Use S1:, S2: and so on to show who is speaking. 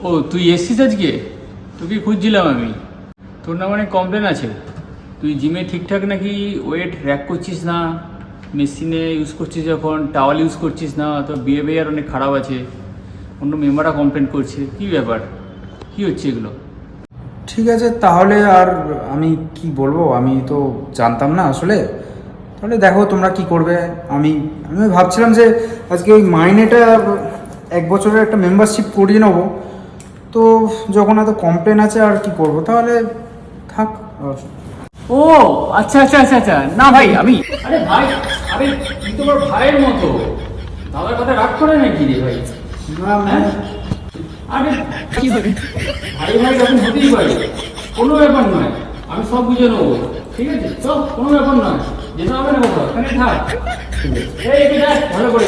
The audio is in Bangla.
S1: ও তুই এসছিস আজকে? তোকে খুঁজছিলাম আমি। তোর না মানে কমপ্লেন আছে, তুই জিমে ঠিকঠাক নাকি ওয়েট র্যাক করছিস না, মেশিনে ইউজ করছিস যখন টাওয়াল ইউজ করছিস না, তোর বিহেভিয়ার অনেক খারাপ আছে, অন্য মেম্বাররা কমপ্লেন করছে। কী ব্যাপার, কী হচ্ছে এগুলো?
S2: ঠিক আছে, তাহলে আর আমি কি বলবো, আমি তো জানতাম না আসলে। তাহলে দেখো তোমরা কি করবে। আমি আমি ভাবছিলাম যে আজকে ওই মাইনেটা 1 বছরের একটা মেম্বারশিপ করিয়ে নেবো। তো যখন এত কমপ্লেন আছে আর কি করব, তাহলে থাক।
S1: ও আচ্ছা আচ্ছা আচ্ছা আচ্ছা, না ভাই আমি, আরে ভাই, আরে তুই তো আমার ভাইয়ের মতো, দাদার কথা রাগ করে নাকি রে ভাই?
S2: না মানে
S1: আরে কি করে ভাই ভাই এরকম হতেই পারে, কোনো ব্যাপার নয়, আমি সব বুঝে নেবো। ঠিক আছে, সব কোনো ব্যাপার নয়, যেতে হবে না কোথাও, এখানে থাক। ঠিক আছে, এই এদিকে আয়, ভালো করে।